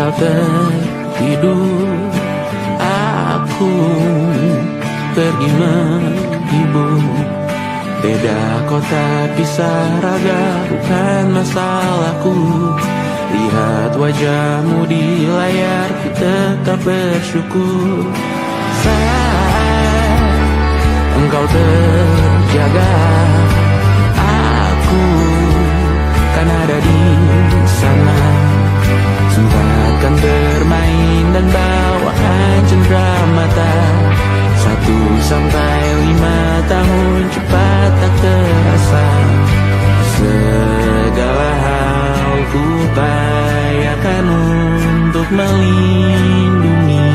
kau tertidur, aku pergi menghibur. Beda kota pisah raga bukan masalahku. Lihat wajahmu di layar, ku tetap bersyukur. Saat engkau terjaga, aku kan ada di sana. Sempatkan bermain dan bawaan cenderamata. 1-5 tahun cepat tak terasa. Segala hal ku upayakan untuk melindungi.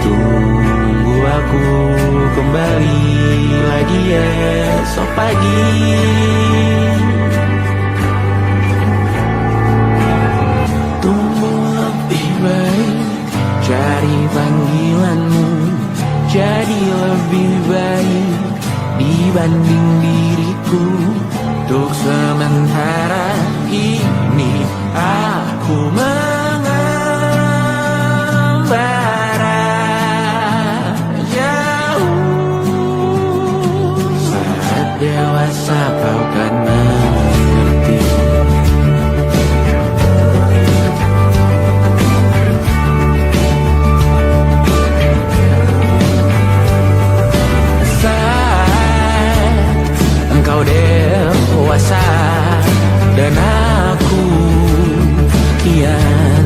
Tunggu aku kembali lagi esok pagi. Tumbuh lebih baik, cari panggilanmu, jadi lebih baik dibanding diriku. Untuk sementara ini aku mengembara jauh. Saat dewasa kau kan mengerti. Engkau dewasa dan aku kian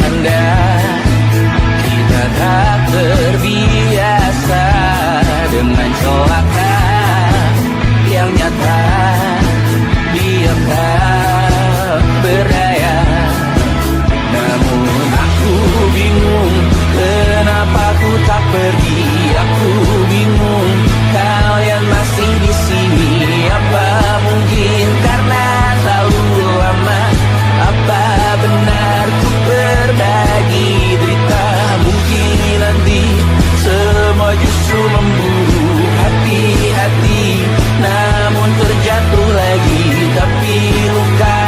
bercanda. Kita tak terbiasa dengan celaka yang nyata. Diam tak berdaya, namun aku bingung kenapa ku tak pergi. Aku bingung kalian masih di sini. Apa mungkin karena terlalu lama? Apa benar ku berbagi derita? Mungkin nanti semua justru memburu hati-hati, namun terjatuh lagi. Tapi luka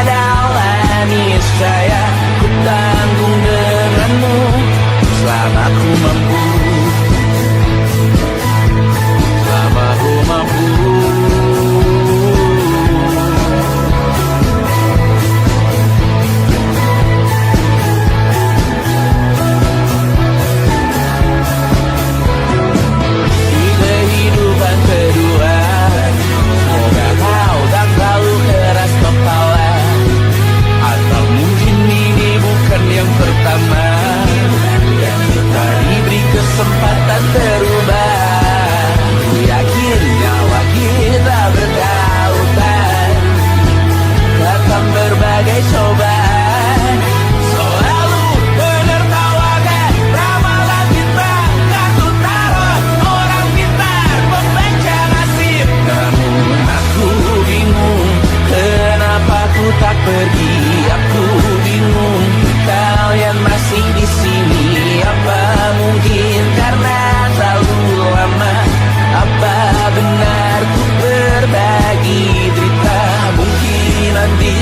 adalah niscaya ku tanggung denganmu selama ku mampu. Selama ku mampu. Yang pertama, kita diberi kesempatan berubah. Ku yakin nyawa kita bertautan, datang berbagai cobaan. Selalu menertawakan ramalan bintang, kartu tarot orang pintar pembaca nasib. Namun aku bingung kenapa ku tak pergi. Aku bingung kalian masih di sini. Apa mungkin karena terlalu lama? Apa benar ku berbagi derita? Mungkin nanti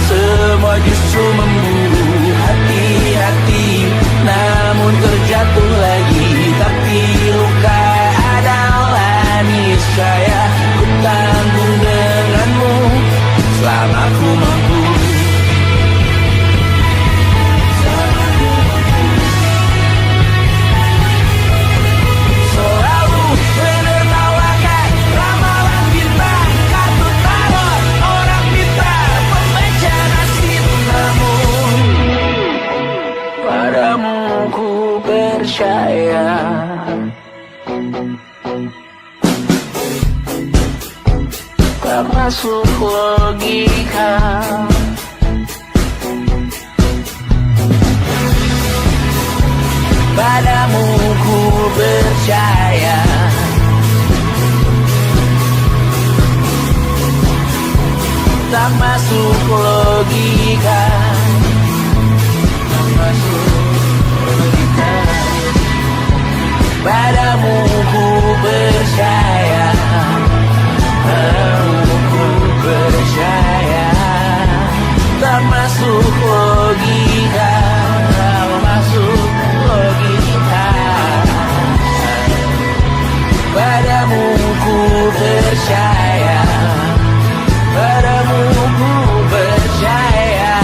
semua justru memburu hati-hati, namun terjatuh lagi. Tapi luka adalah niscaya ku tanggung denganmu selama ku mampu. Percaya tak masuk logika. Padamu ku percaya, tak masuk logika. Tak masuk logika. Padamu ku percaya, padamu ku percaya, tak masuk logika, tak masuk logika. Padamu ku percaya, padamu ku percaya.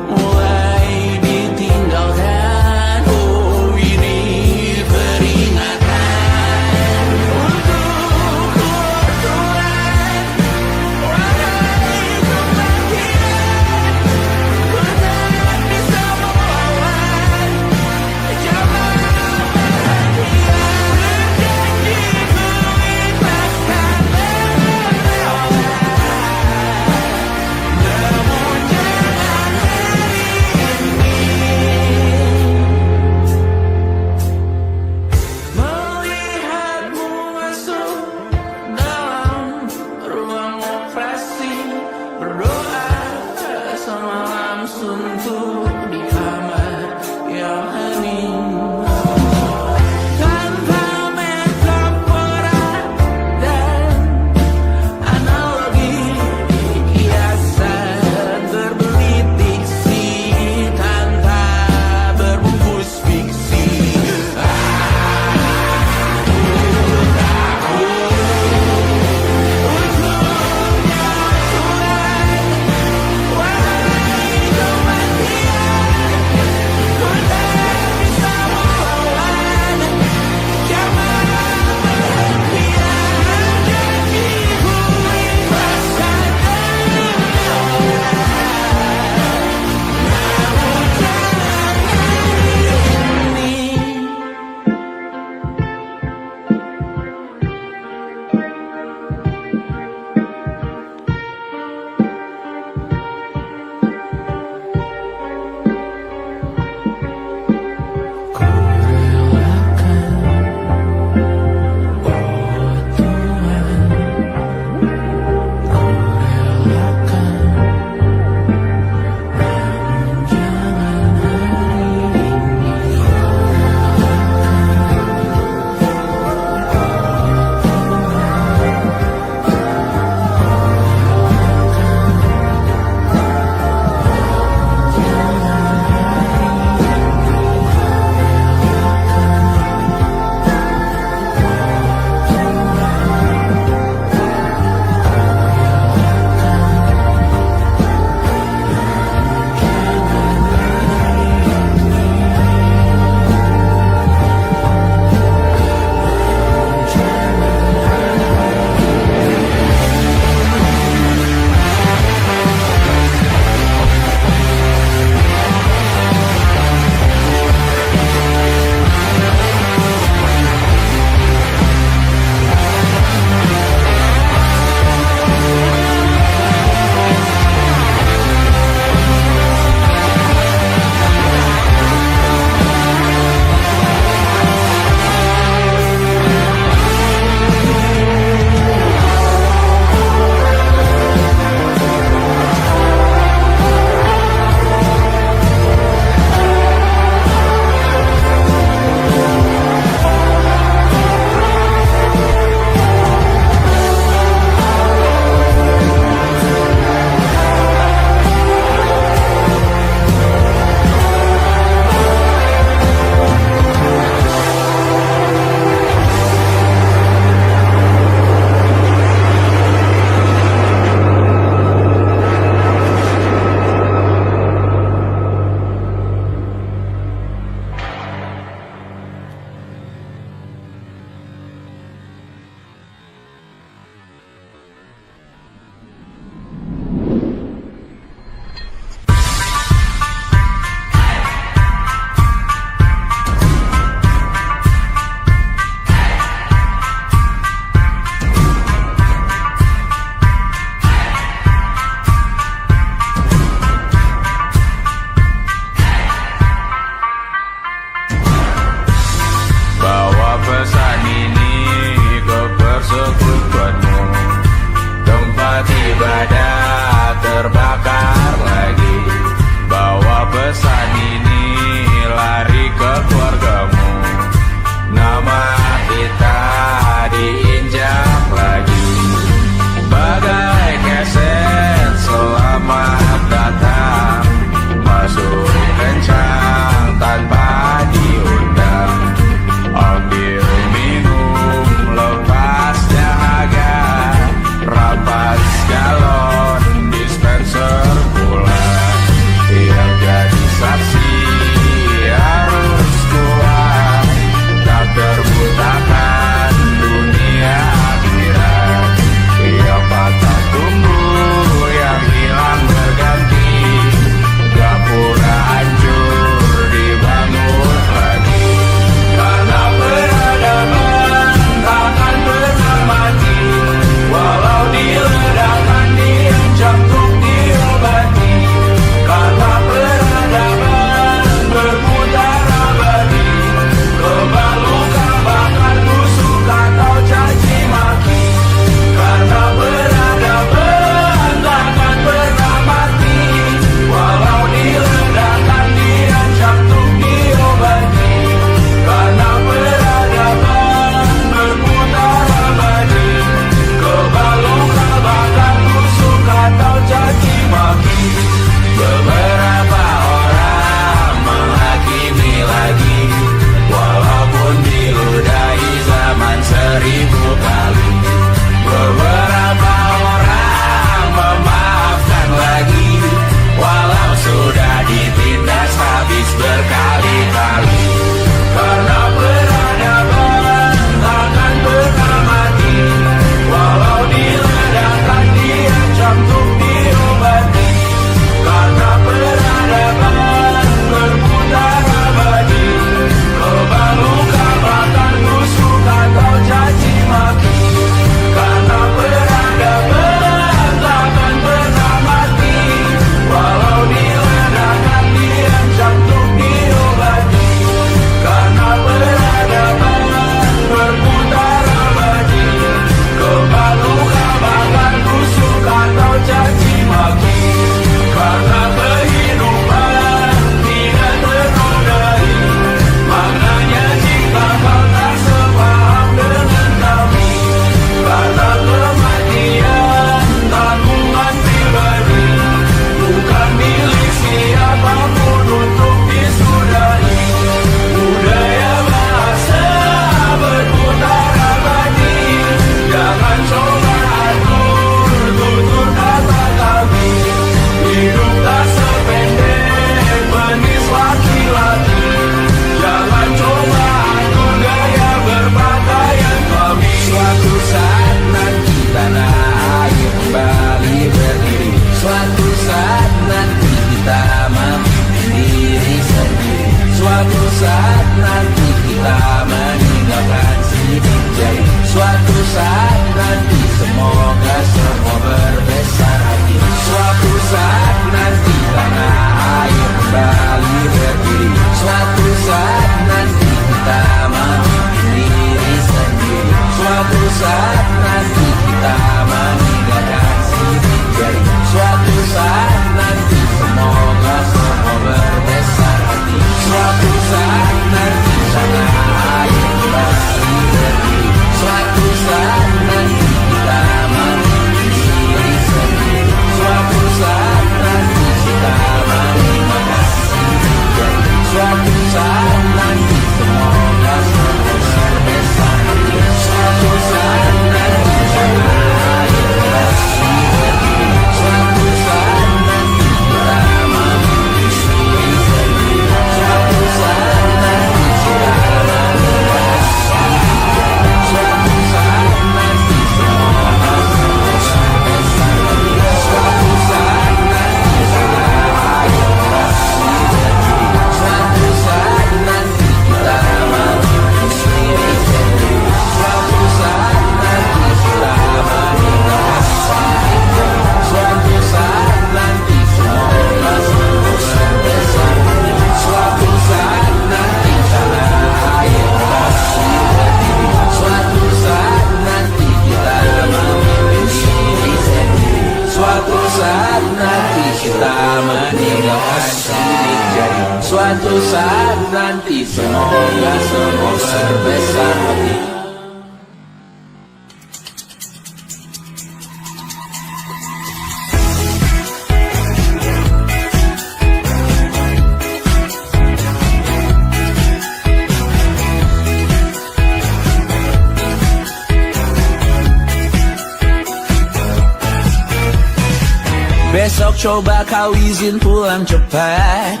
Besok coba kau izin pulang cepat.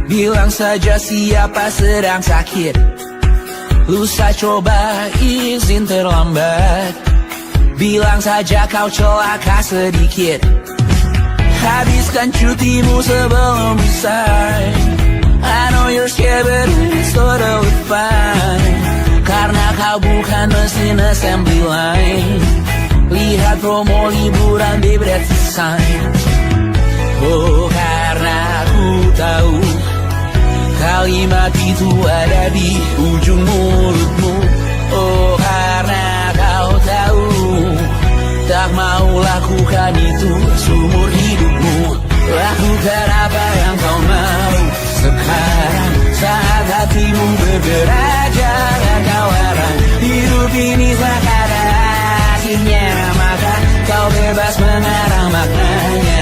Bilang saja siapa sedang sakit. Lusa coba izin terlambat. Bilang saja kau celaka sedikit. Habiskan cutimu sebelum bisa. I know you're scared but it's totally fine. Karena kau bukan mesin assembly line. Lihat promo liburan di Bread Design. Oh, karena aku tahu kalimat itu ada di ujung mulutmu. Oh, karena kau tahu tak mau lakukan itu seumur hidupmu. Lakukan apa yang kau mau sekarang saat hatimu bergerak. Jangan kau larang, hidup ini tak ada hasilnya, maka kau bebas mengarang maknanya.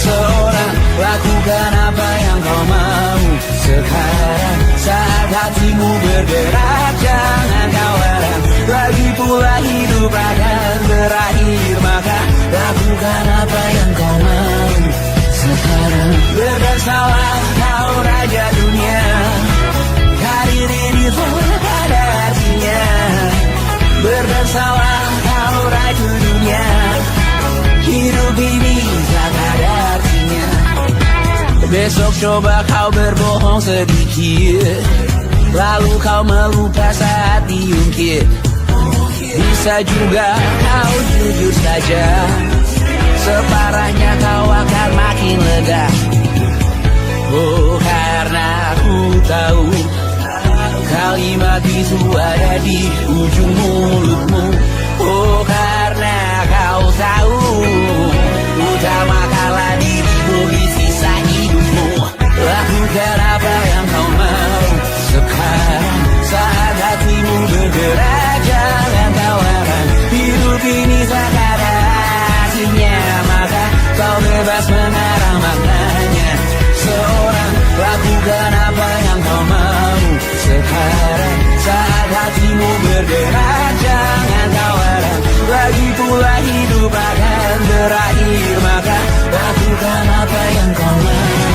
Seorang lakukan apa yang kau mau sekarang saat hatimu bergerak. Jangan kau larang, lagi pula hidup akan berakhir, maka lakukan apa yang kau mau sekarang. Berdesalah kau raja dunia, karir ini tak ada artinya. Berdesalah kau raja dunia, hidup ini tak ada artinya. Besok coba kau berbohong sedikit, lalu kau melupa saat diungkit. Bisa juga kau jujur saja, separahnya kau akan makin lega. Oh, karena aku tahu kalimat itu ada di ujung mulutmu. Oh, karena kau tahu utamakanlah dirimu di sisa hidupmu. Lakukan apa yang kau mau sekarang saat hatimu bergerak. Jangan kau larang, hidup ini tak ada hasilnya, maka kau bebas mengarang maknanya. Seorang lakukan apa yang kau mau sekarang saat hatimu bergerak. Jangan kau larang, lagi pula hidup akan berakhir, maka lakukan apa yang kau mau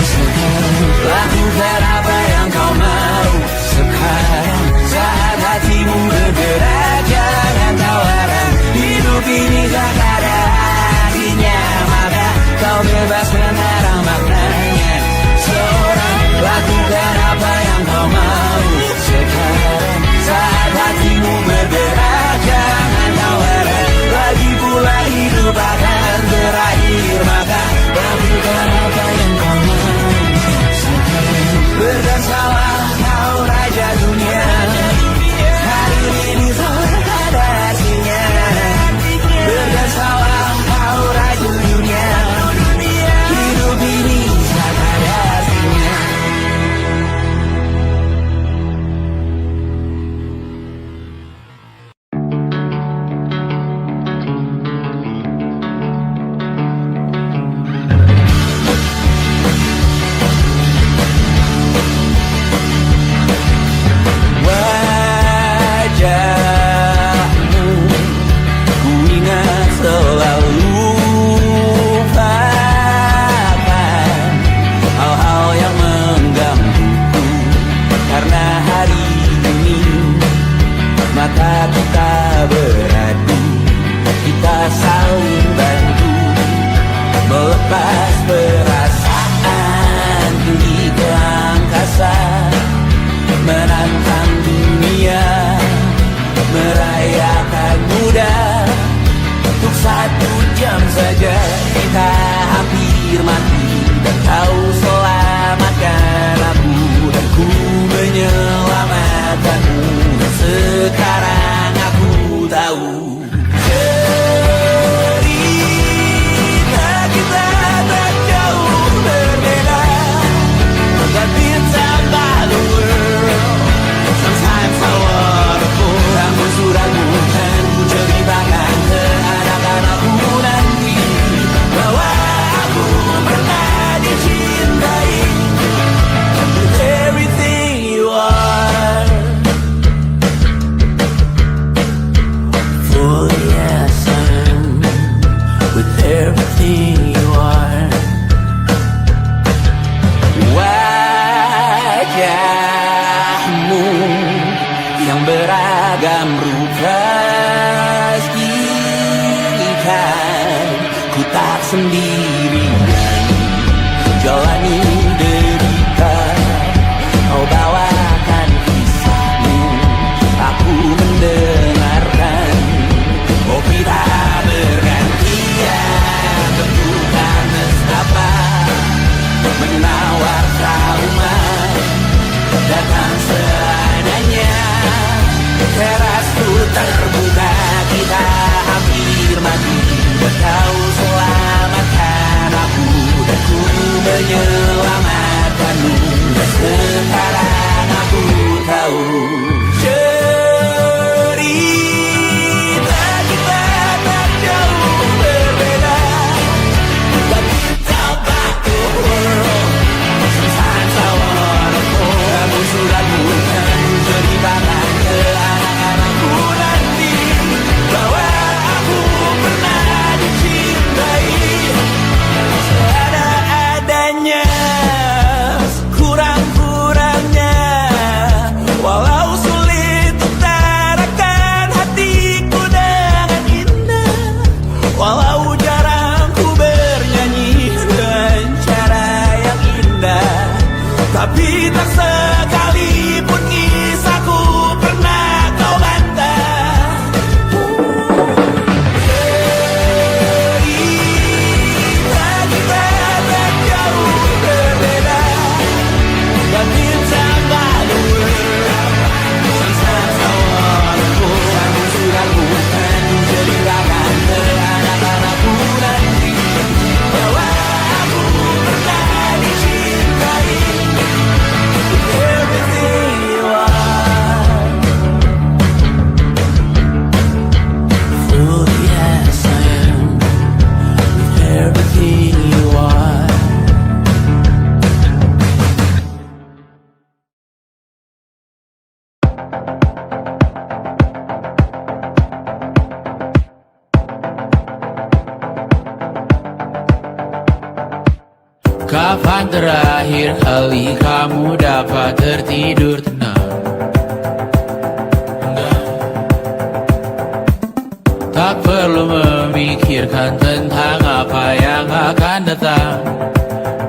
sekarang. Lakukan apa yang kau mau sekarang saat hatimu bergerak. Jangan kau larang, hidup ini tak ada artinya, maka kau bebas mengarang maknanya. Seorang lakukan apa yang kau mau sekarang saat hatimu bergerak. Jangan kau larang, lagi pula hidup akan berakhir, maka lakukan apa yang kau mau sekarang. Berdesalah kau raja dunia, hari ini tak ada artinya. Berdesalah kau raja dunia, hidup ini tak ada artinya. Wajahmu ku ingat selalu, lupakan hal-hal yang menggangguku. Karena hari ini mata kita beradu, kita saling bantu melepas perasaan tinggi ke angkasa, menantang dunia, merayakan muda. Untuk 1 jam saja kita hampir mati, dan kau selamatkan aku, dan ku menyelamatkanmu. Dan sekarang aku tahu cerita kita tak jauh berbeda. That bintang baru world. Sometimes I wanna pull. Namun suratmu kan ku ceritakan ke anak-anakku nanti bahwa aku pernah dicintai. With everything you are, pastikan ku tak sendirian jalani derita. Kau bawakan kisahmu, aku mendengarkan. Oh kita bergantian, tentukan nestapa menawar trauma datang seadanya. Terasku terbuka, kita hampir mati. Kau selamatkan aku dan ku menyelamatkanmu. Dan sekarang aku tahu cerita kita tak jauh berbeda. But tell back the world, sometimes I wanna fall. Kamu sudah bukan ceritakan ke anak-anakku nanti bahwa aku pernah dicintai seadanya, kurang-kurangnya. Walau sulit utarakan hatiku dengan indah, walau jarang ku bernyanyi dengan cara yang indah, tapi tak sekalipun kisahku pernah kau bantah. Cerita kita tak jauh berbeda, but it's about the world. Sometimes I wanna go. Kamu sudah bukan ceritakan ke anak-anakku nanti bahwa aku pernah dicintai. Everything you are, fully yes I am. Everything you are. Kapan terakhir kali kamu dapat tertidur tenang? Tak perlu memikirkan tentang apa yang akan datang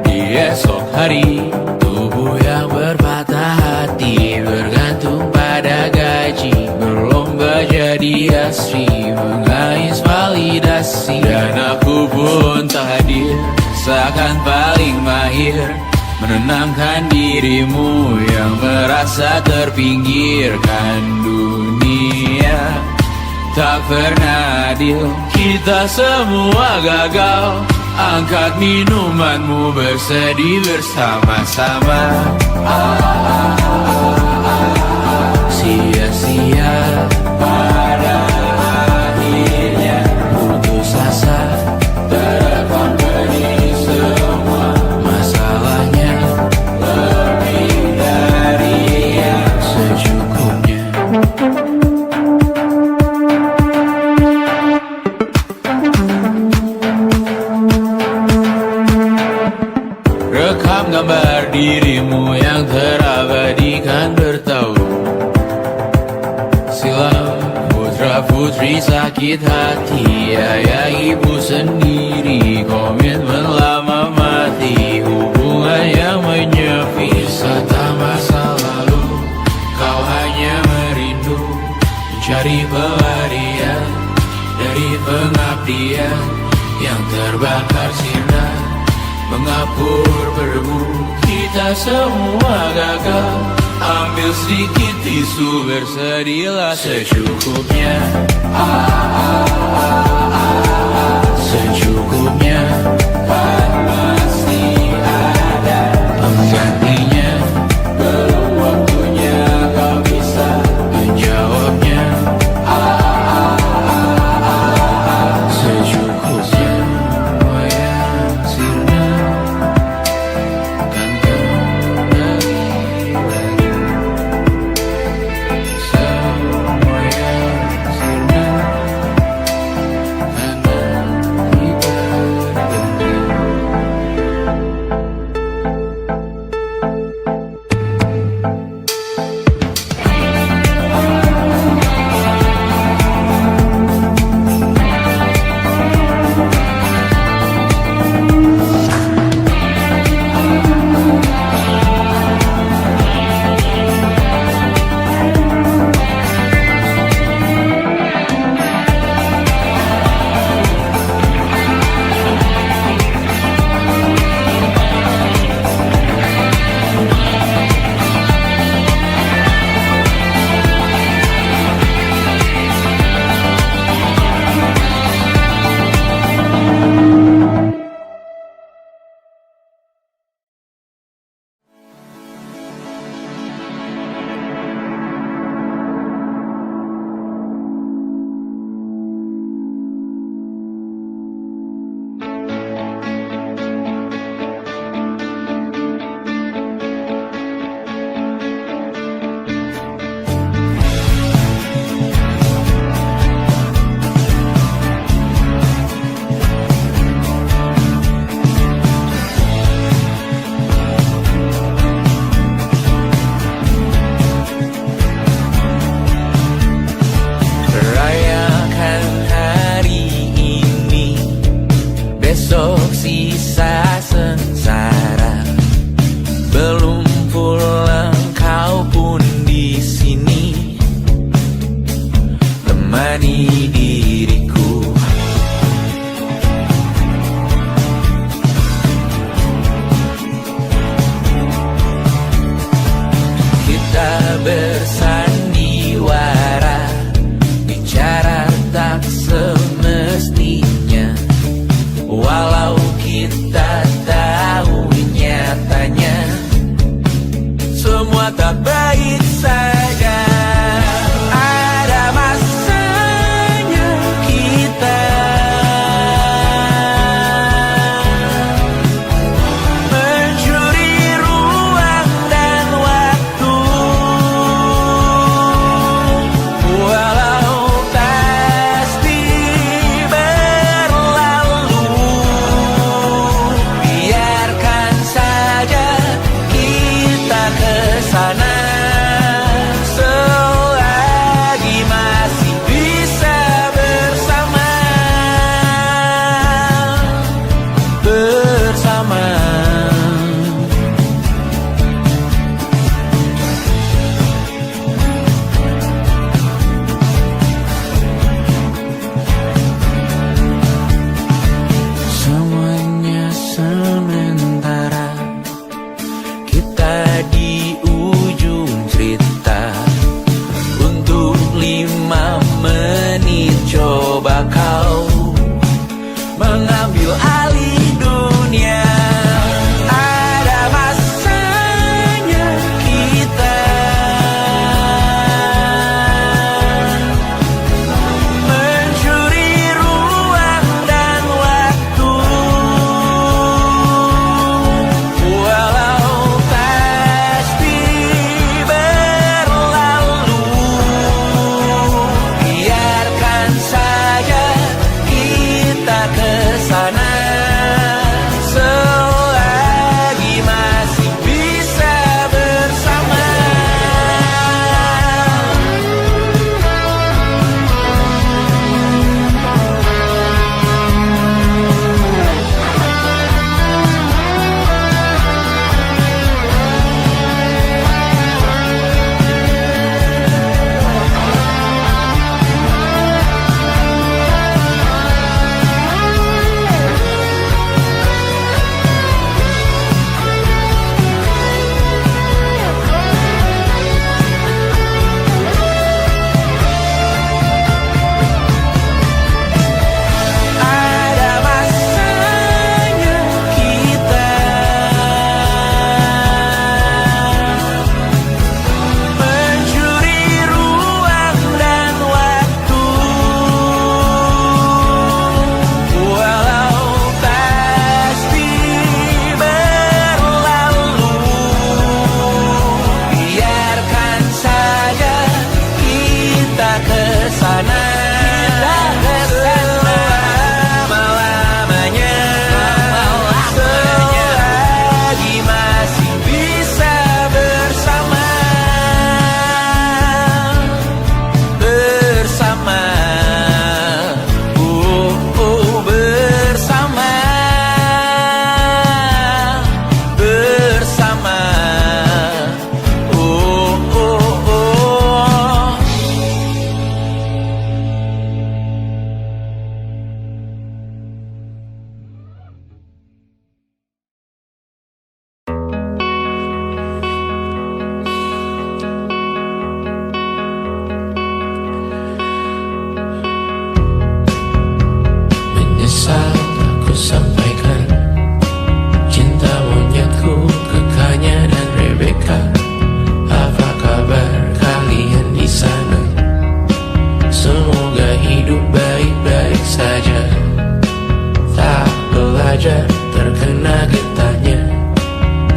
di esok hari. Tubuh yang berpatah hati bergantung pada gaji, berlomba jadi asri, mengais validasi. Dan aku pun tak hadir, seakan paling mahir menenangkan dirimu yang merasa terpinggirkan dunia. Tak pernah adil, kita semua gagal. Angkat minumanmu, bersedih bersama-sama. Sia-sia pada akhirnya putus asa, terekam benih semua masalahnya. Lebih dari yang secukupnya. Rekam gambar dirimu yang terabadikan bertahun silam. Putra putri sakit hati, ayah ibu sendiri, komitmen lama mati, hubungan yang menyepi. Wisata masa lalu, kau hanya merindu, mencari pelarian dari pengabdian yang terbakar sinar, mengapur berdebu. Kita semua gagal. Ambil sedikit tisu, bersedihlah secukupnya. Secukupnya, kan masih ada penggantinya. Belum waktunya kau bisa menjawabnya. Secukupnya, wayang sirna, kan kembali lagi. Semua yang sirna. menemani diriku. Kita bersandiwara, bicara tak semestinya, walau kita tahu nyatanya semua tak baik saja. Ada masanya kita mencuri ruang dan waktu, walau pasti berlalu. Biarkan saja kita kesana selagi masih bisa bersama. Semuanya sementara, kita di ujung cerita. Untuk 5 menit coba kau mengambil alih dunia. Ada masanya kita mencuri ruang dan waktu, walau pasti berlalu. Biarkan saja kita kesana selagi masih bisa bersama. Ada masanya kita mencuri ruang dan waktu, walau pasti berlalu. Biarkan saja kita kesana selama-lamanya, selagi masih bisa bersama. Bersama, bersama, bersama, menyesal aku sampaikan cinta monyetku ke Kanya dan Rebecca. Apa kabar kalian di sana? Semoga hidup baik-baik saja. Tak belajar terkena getahnya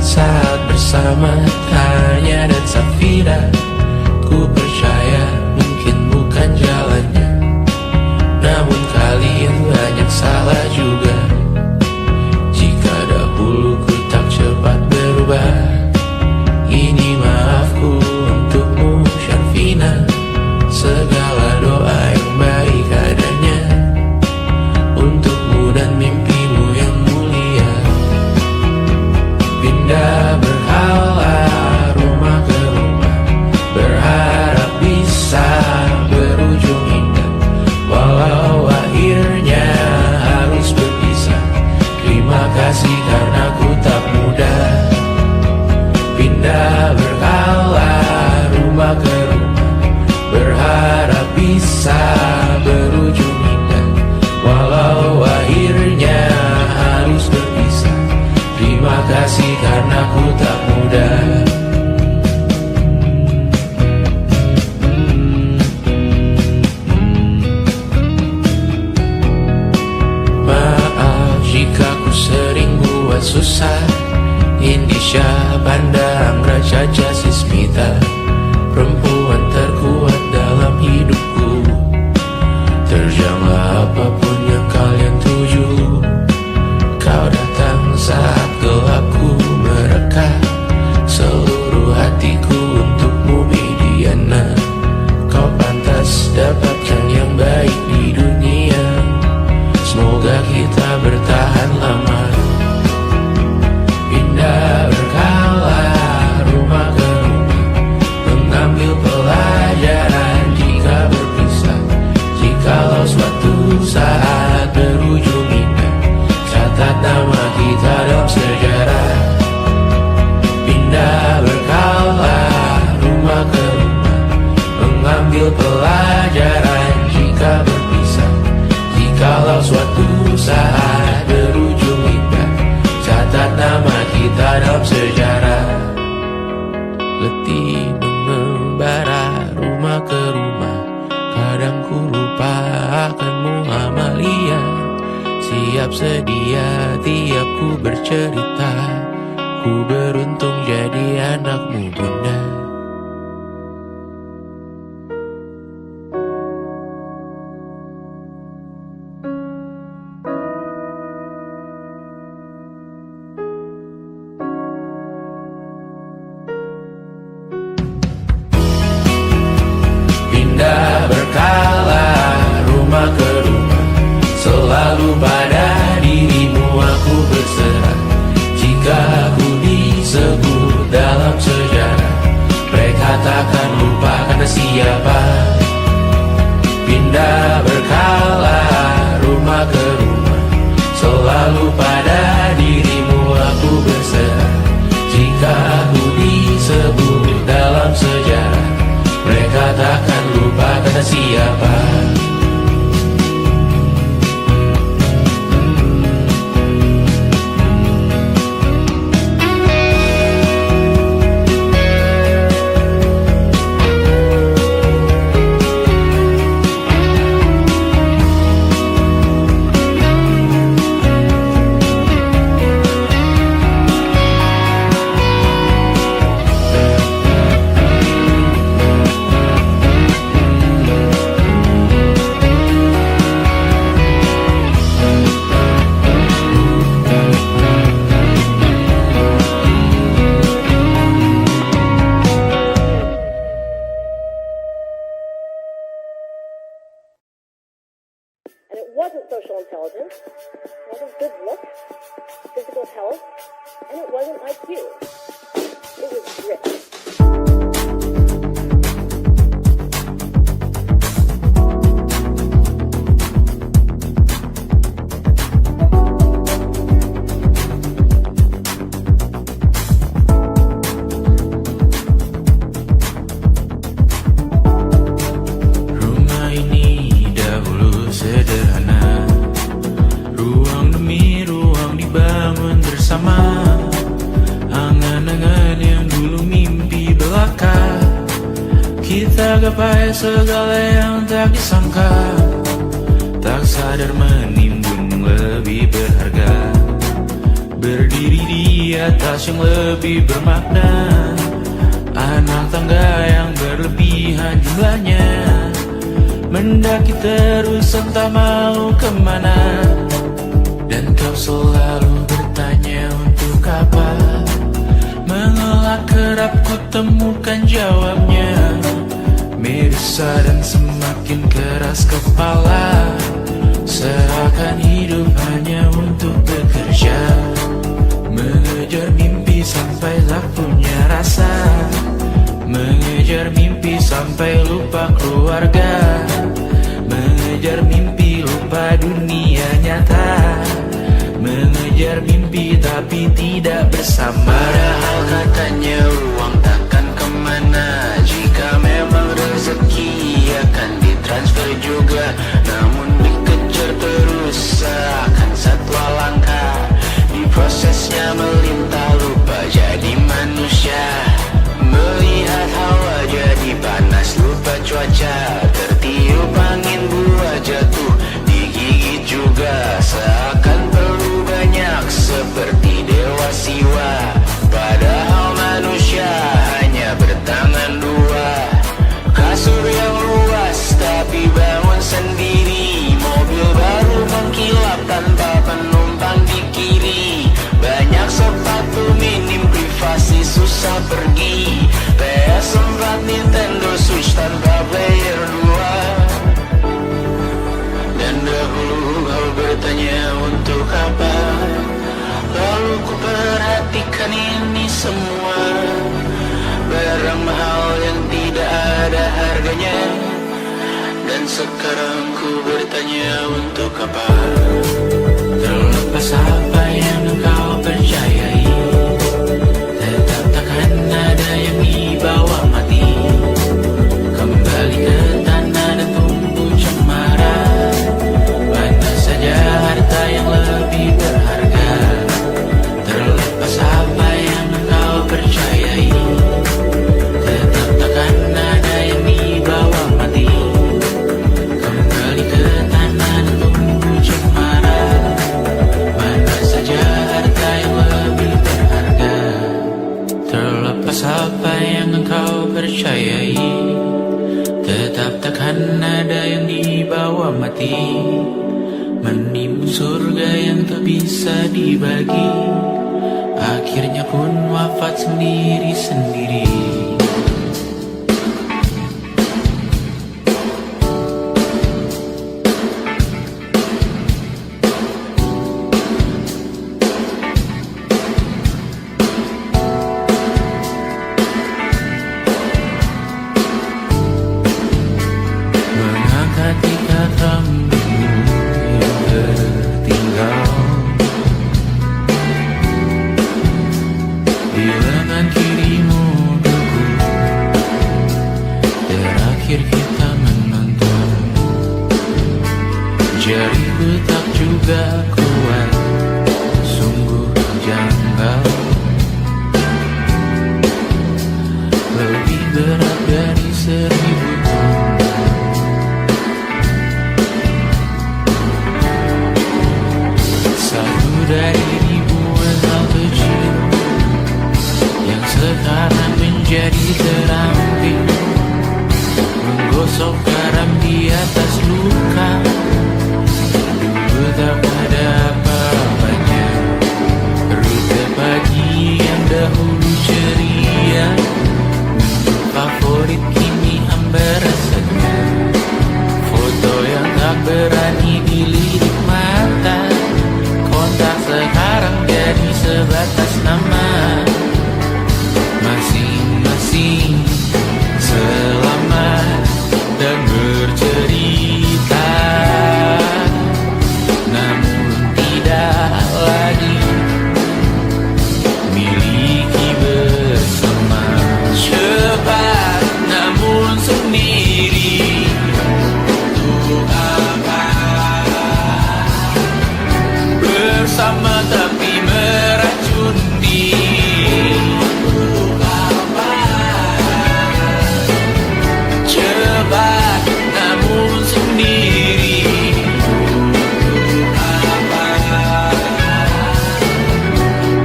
saat bersama Tanya dan Safira. Ku percaya mungkin bukan jalannya, namun kalian banyak salah juga. Jika dahulu ku tak cepat berubah, ini maafku untukmu Syarfina. Segala doa yang baik adanya untukmu dan mimpimu yang mulia. Pindah berhala susah. Indonesia pandang Raja Jasismita, perempuan terkuat dalam hidupku. Terjanglah apapun yang kalian tuju, kau datang saat gelapku mereka. Seluruh hatiku untukmu Mediana, kau pantas dapatkan yang baik di dunia. Semoga kita bertahan lama. Pindah berkala rumah ke rumah, mengambil pelajaran jika berpisah. Jikalau suatu saat berujung indah, catat nama kita dalam sejarah. Pindah berkala rumah ke rumah, mengambil pelajaran jika berpisah. Jikalau suatu saat berujung indah, catat nama kita dalam sejarah. Letih mengembara rumah ke rumah, kadang ku lupa akanmu Amalia. Siap sedia tiap ku bercerita, ku beruntung jadi anakmu bunda. Pindah berkala rumah ke rumah, selalu pada dirimu aku berserah. Jika aku disebut dalam sejarah, mereka takkan lupa karena siapa. Pindah berkala rumah ke rumah, selalu pada dirimu aku berserah. Jika aku disebut dalam sejarah, mereka takkan lupa karena siapa. And it wasn't social intelligence, it wasn't good looks, physical health, and it wasn't IQ. It was grit. Rumah ini dahulu sederhana, ruang demi ruang dibangun bersama. Angan-angan yang dulu mimpi belaka, kita gapai segala yang tak disangka. Tak sadar menimbun lebih berharga, berdiri di atas yang lebih bermakna. Anak tangga yang berlebihan jumlahnya, mendaki terus entah mau kemana. Dan kau selalu bertanya untuk apa, mengelak kerap ku temukan jawabnya. Meresah dan semakin keras kepala, seakan hidup hanya untuk bekerja. Mengejar mimpi sampai tak punya rasa, mengejar mimpi sampai lupa keluarga, mengejar mimpi lupa dunia nyata, mengejar mimpi tapi tidak bersama. Padahal katanya uang takkan kemana, jika memang rezeki akan ditransfer juga. Namun dikejar terus seakan satwa langka, di prosesnya melintah lupa jadi manusia. Melihat hawa jadi panas lupa cuaca, tertiup angin buah jatuh digigit juga. Seakan perlu banyak seperti dewa semua barang mahal yang tidak ada harganya. Dan sekarang ku bertanya untuk apa? Terlepas apa yang engkau percayai, tetap takkan ada yang dibawa mati. Kembali ke tanah dan tumbuh cemara. Mana saja harta yang lebih berharga. Terlepas apa yang engkau percayai, tetap takkan ada yang dibawa mati. Kembali ke tanah dan tumbuh cemara. Mana saja harta yang lebih berharga. Terlepas apa yang engkau percayai, tetap takkan ada yang dibawa mati. Menimbun surga yang tak bisa dibagi, akhirnya pun wafat sendiri-sendiri. Mengangkat ikat rambutmu yang tertinggal di lengan kirimu deku. Terakhir kita menonton, jariku tak juga kuat, sungguh janggal. Lebih berat dari 1000 ton. Satu dari ribuan hal kecil yang sekarang menjadi terampil, menggosok garam di atas luka. Dulu tak ada apa-apanya, rute pagi yang dahulu ceria, menu favorit kini hambar rasanya. Foto yang tak berani dilirik mata, kontak sekarang jadi sebatas nama. Masing-masing selamat dan bercerita, namun tidak lagi miliki bersama. Cepat namun sendiri, untuk apa? Bersama tapi meracuni. Untuk apa? Cepat namun sendiri. Untuk apa?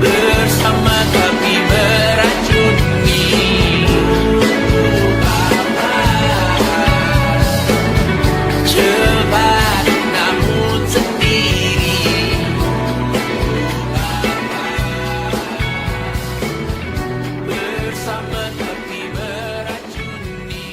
Bersama tapi meracuni. Untuk apa? Cepat namun sendiri. Bersama tapi meracuni.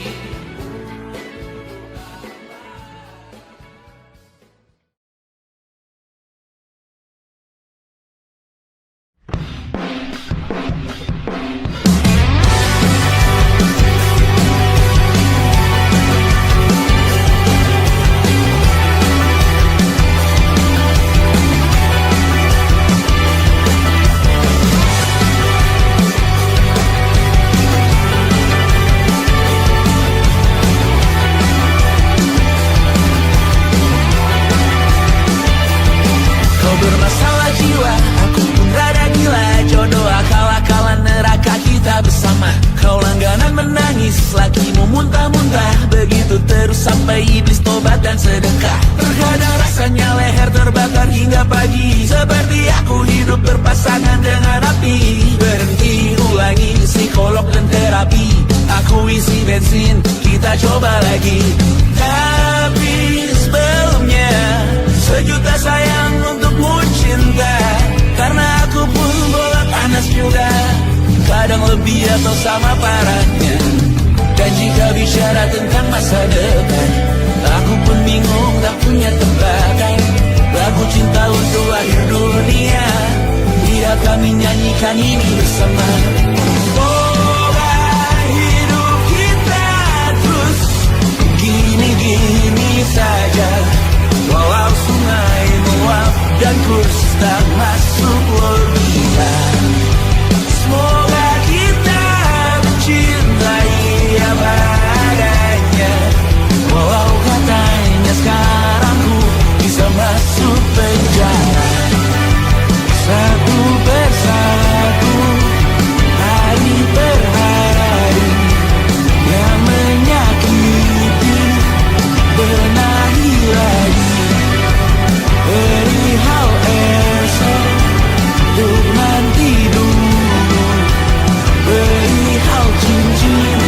Kau bermasalah jiwa, aku pun rada gila. Jodoh akal-akalan neraka kita bersama. Kau langganan menangis, lakimu muntah-muntah. Begitu terus sampai iblis tobat dan sedekah. Terkadang rasanya leher terbakar hingga pagi, seperti aku hidup berpasangan dengan api. Berhenti, ulangi psikolog dan terapi. Aku isi bensin, kita coba lagi. Tapi sebelumnya, sejuta sayang untukmu cinta. Karena aku pun bola panas juga, kadang lebih atau sama parahnya. Dan jika bicara tentang masa depan, aku pun bingung tak punya tebakan. Lagu cinta untuk akhir dunia, biar kami nyanyikan ini bersama. bersama. Semoga hidup kita terus gini-gini saja, walau sungai meluap dan kurs tak masuk logika. Semoga kita mencintai apa adanya, walau katanya sekarang ku bisa masuk penjara. Satu persatu, hari per hari, yang menyakiti benahi lagi. Perihal esok, untuk nanti dulu. Perihal cincin,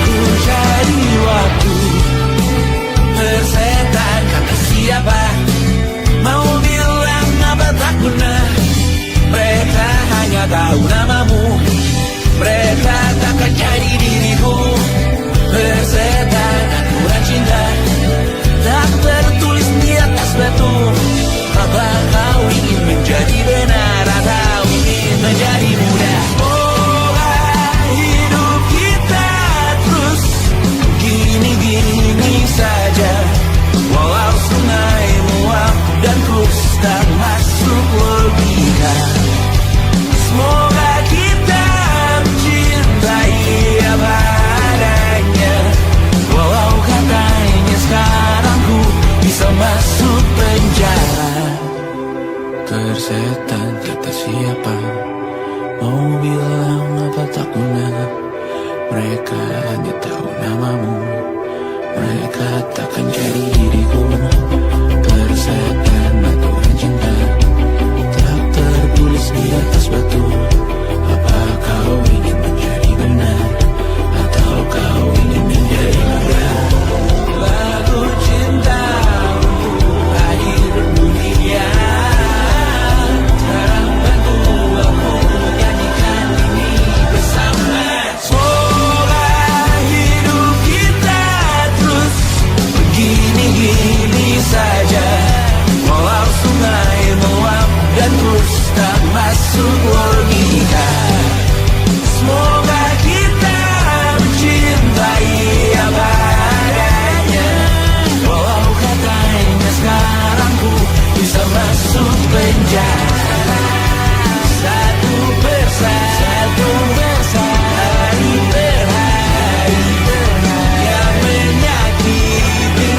ku cari waktu. Persetan kata siapa, mau bilang apa tak guna. Mereka hanya tahu namamu, mereka takkan jadi diriku. Persetan aturan cinta, tak tertulis di atas batu. Apa kau ingin menjadi benar atau ingin menjadi muda? Semoga hidup kita terus gini-gini saja, walau sungai meluap dan kurs tak masuk logika. Semoga kita mencintai apa adanya, walau katanya sekarang ku bisa masuk penjara. Tersetan kata siapa, mau bilang apa tak guna. Mereka hanya tahu namamu, mereka takkan jadi diriku. Tersetan aturan cinta, tak tertulis di atas batu. Apa kau ingin menjadi benar atau kau ingin menjadi muda? Lagu cinta untuk akhir dunia, sekarang bantu aku nyanyikan ini bersama. Semoga hidup kita terus begini-gini saja, walau sungai meluap dan kurs tak masuk logika. Semoga kita mencintai apa adanya, walau katanya sekarang ku bisa masuk penjara. Satu persatu, hari per hari, yang menyakiti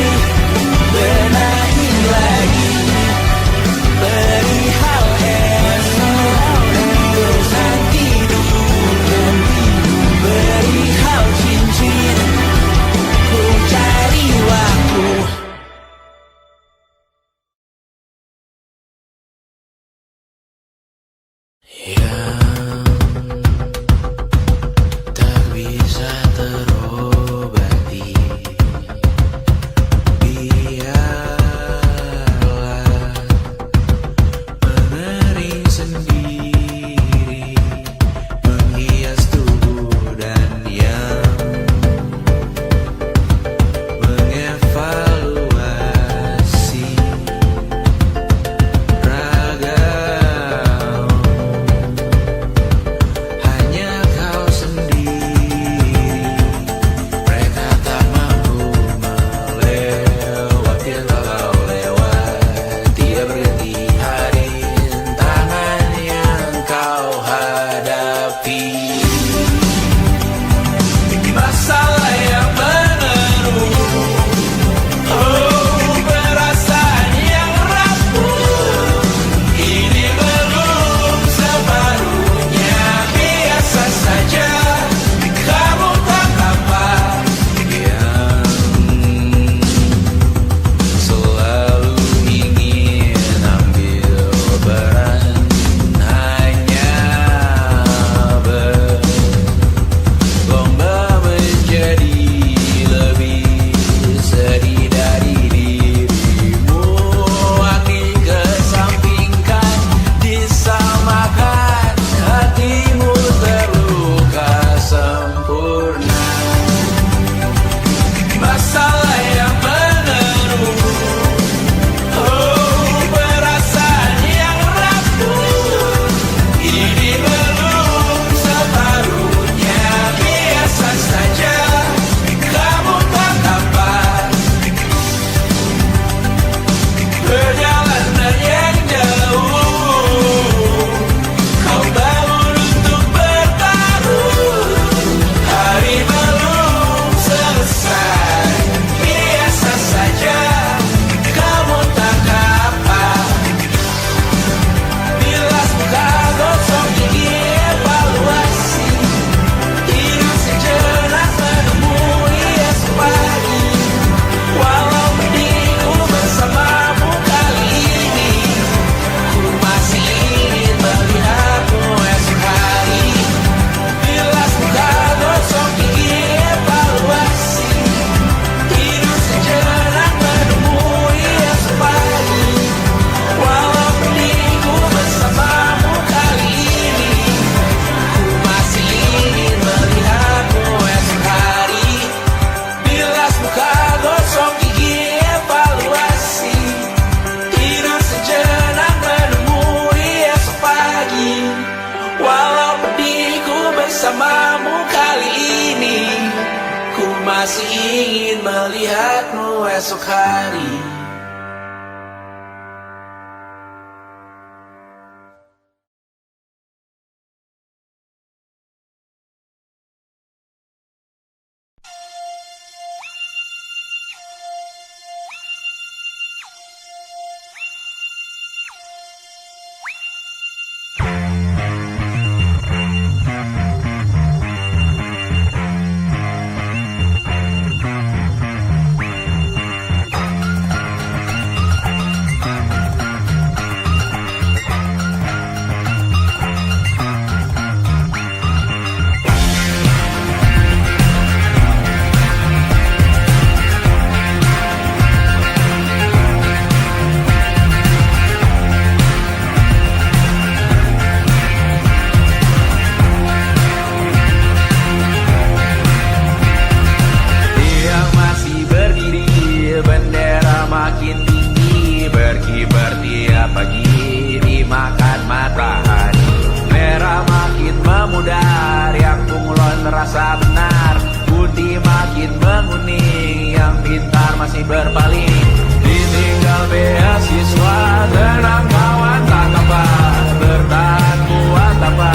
melihatmu esok hari. merasa benar. Budi makin menguning, yang pintar masih berpaling. Ditinggal beasiswa, tenang kawan tak apa. Bertahan buat apa,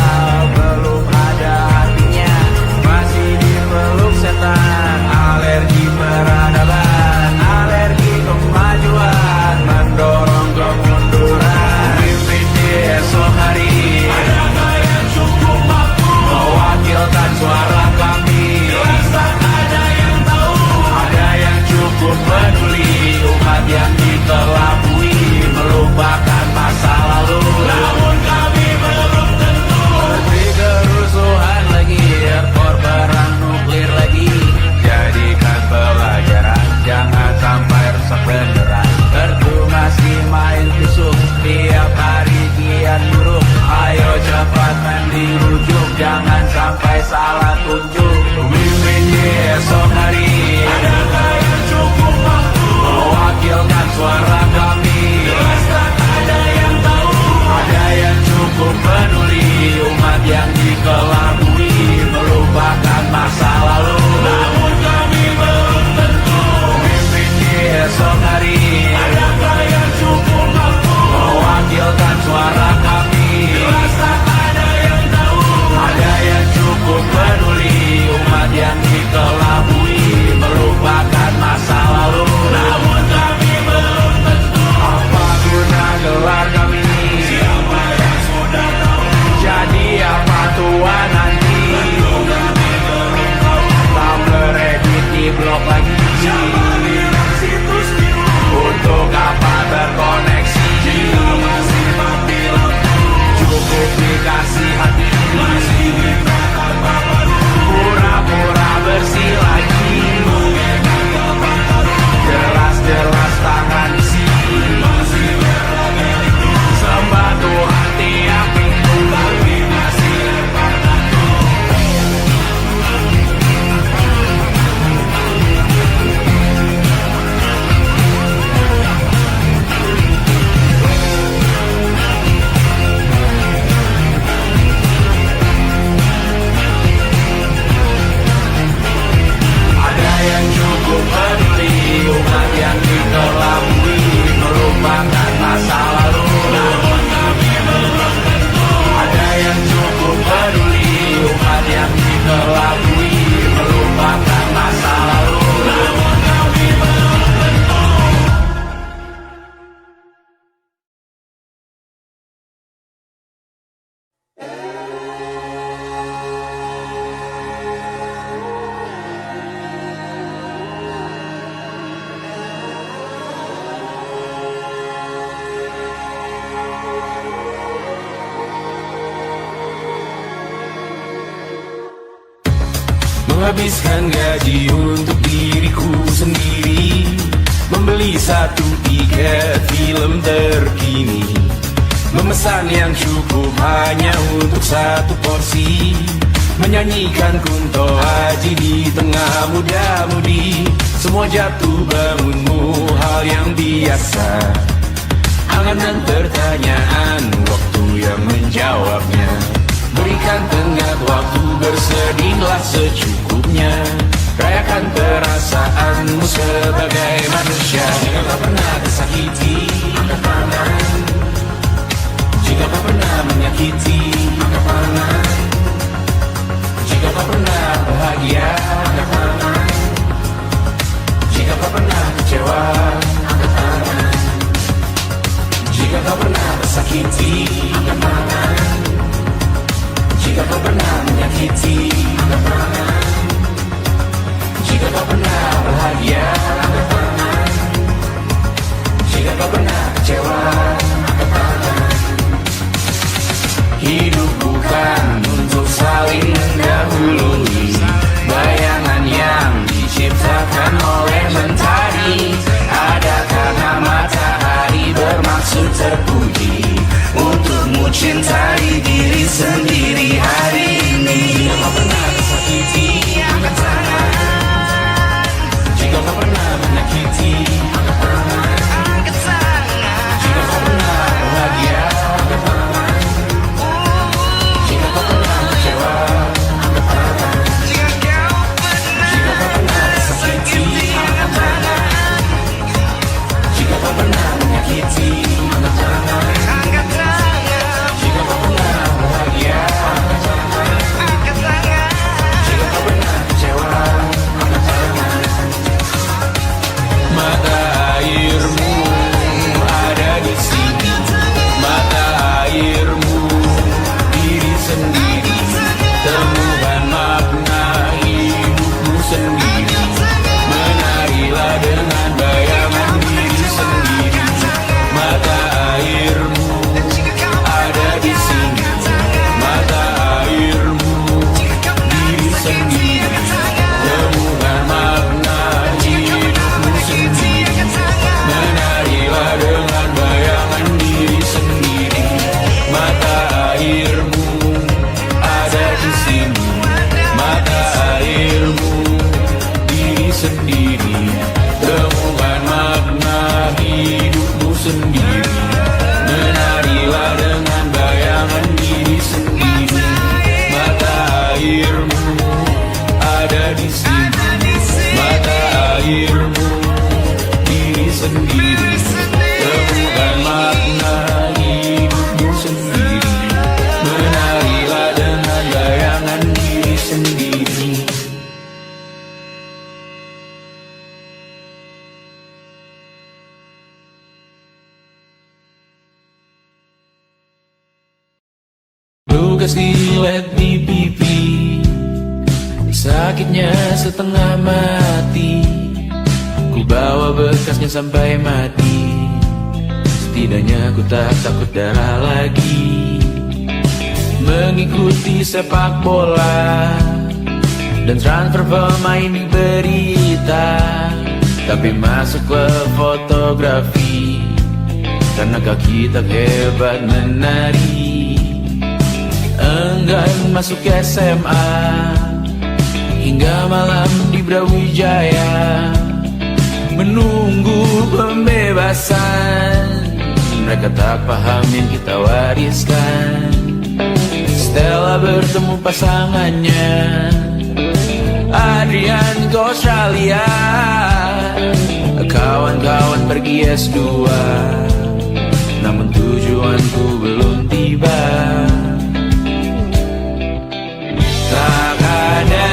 belum ada artinya. Masih dipeluk setan, alergi peradaban, alergi kemajuan, mendorong kemunduran. Mimpi di esok hari, adakah yang cukup mampu mewakilkan suara kami? Jelas tak ada yang tahu, ada yang cukup peduli. Umat yang dikelabui melupakan masa lalu, namun kami belum tentu. Seperti kerusuhan lagi, ekspor perang nuklir lagi. Jadikan pelajaran, jangan sampai rusak beneran. Kertu masih main tusuk, tiap hari kian buruk. Ayo cepat mandi rujuk, jangan sampai salah tunjuk. Mimpin di esok hari, adakah yang cukup mampu mewakilkan suara kami? Jelas tak ada yang tahu, ada yang cukup peduli. Umat yang dikelabui melupakan masa lalu, namun kami belum tentu. Mimpin di esok hari, adakah yang cukup mampu mewakilkan suara kami? Jelas tak ada yang tahu, ada yang cukup peduli. Umat yang dikelabui melupakan masa lalu, namun kami belum tentu. Apa guna gelar kami? Siapa yang sudah tahu? Jadi apa Tuhan nanti? Kami belum tahu. Tak beredit di blog lagi. Siapa bilang situs biru? Untuk apa terkoneksi? Jika masih mati lampu, cukup dikasih hati. Masih dikatakan baru, pura-pura bersih lagi. Jelas-jelas tangan isi, masih berlagak itu. Sembah Tuhan tiap minggu, tapi masih lempar batu. Ada yang cukup peduli, umat yang dikelabui melupakan masa lalu, namun kami belum tentu. Ada yang cukup peduli, umat yang dikelabui melupakan masa lalu, namun kami belum tentu. Menghabiskan gaji untuk diriku sendiri, membeli satu tiket film terkini, memesan yang cukup hanya untuk satu porsi, menyanyikan Kunto Aji di tengah muda-mudi. Semua jatuh bangunmu hal yang biasa, angan dan pertanyaan, waktu yang menjawabnya. Berikan tenggat waktu, bersedihlah secukupnya. rayakan perasaanmu sebagai manusia. Jika kau pernah tersakiti, angkat tangan. Jika kau pernah menyakiti, angkat tangan. Jika kau pernah bahagia, angkat tangan. Jika kau pernah kecewa, angkat tangan. Jika kau pernah tersakiti, angkat tangan. Jika kau pernah menyakiti, angkat tangan. Jika kau pernah bahagia, angkat tangan. Jika kau pernah kecewa, angkat tangan. Hidup bukan untuk saling mendahului bayangan yang diciptakan oleh mentari. Ada karena matahari bermaksud terpuji untukmu cintai diri sendiri hari ini. Jika kau pernah tersakiti, angkat tangan. Jika kau pernah menyakiti, angkat tangan. Jika kau pernah bahagia, angkat tangan. Jika kau pernah kecewa, angkat tangan. Jika kau pernah tersakiti, angkat tangan. Jika kau pernah menyakiti, angkat tangan. Jika kau pernah bahagia, angkat tangan. Jika kau pernah kecewa, angkat tangan. Mata airmu ada di sini, mata airmu diri sendiri, temukan makna hidupmu sendiri. Menarilah dengan bayangan diri sendiri. Mata airmu ada di sini, mata airmu diri sendiri, temukan makna hidupmu sendiri. Menarilah dengan bayangan diri sendiri. Mata airmu ada di sini, mata airmu diri sendiri, temukan makna hidupmu sendiri. Menarilah dengan bayangan diri sendiri. Mata airmu ada di sini, mata airmu diri sendiri, temukan makna hidupmu sendiri. Menarilah dengan bayangan diri sendiri. Lukas dilet di pipi, sakitnya setengah mati. Ku bawa bekasnya sampai mati. Setidaknya ku tak takut darah lagi. Mengikuti sepak bola dan transfer pemain di berita, tapi masuk ke fotografi karena kaki tak hebat menari. Enggan masuk SMA hingga malam di Brawijaya menunggu pembebasan. Mereka tak paham yang kita wariskan. Stella bertemu pasangannya Adrian ke Australia. Kawan-kawan pergi S2, namun tujuanku belum tiba. Tak ada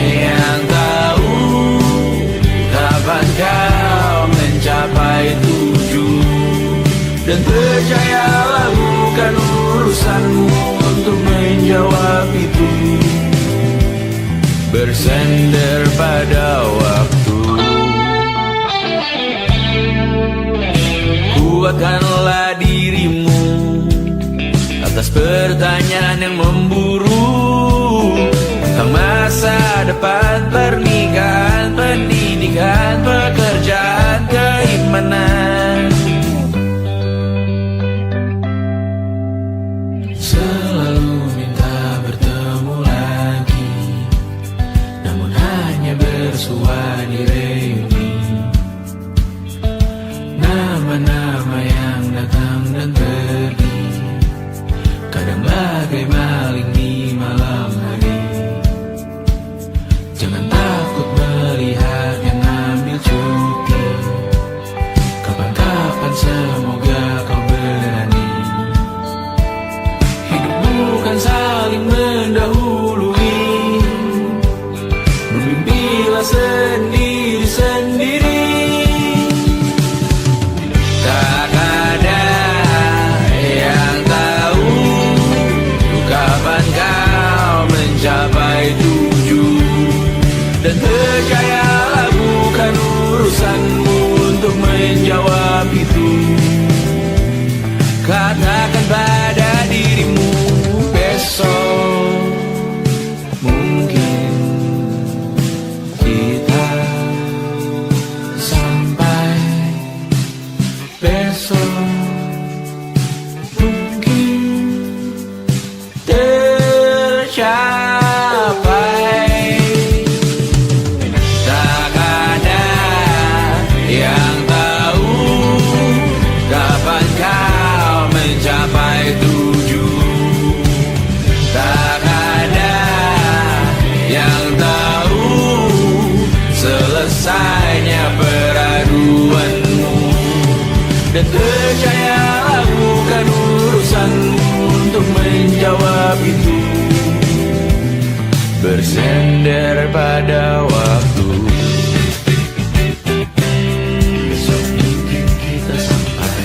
yang tahu kapan kau mencapai tujuan. Dan percayalah bukan urusanmu untuk menjawab itu. Bersender pada waktu. Kuatkanlah dirimu atas pertanyaan yang memburu tentang masa depan, pernikahan, pendidikan, pekerjaan, keimanan. Selalu minta bertemu lagi, namun hanya bersua di reuni. Nama-nama yang datang dan pergi, kadang bagai maling di malam hari. Jangan tak semoga kau berani. Hidup bukan saling mendahului, bermimpilah sendiri-sendiri. Tak ada yang tahu kapan kau mencapai tujuh. Dan percayalah bukan urusanmu untuk menjawab itu. Katakan pada dirimu besok mungkin kita sampai, besok mungkin tercapai. Tak ada yang tahu kapan kau mencapai tujuh. Tak ada yang tahu selesainya peraduanmu. Dan percayalah bukan urusanmu untuk menjawab itu. Bersender pada waktu. Besok mungkin kita sampai,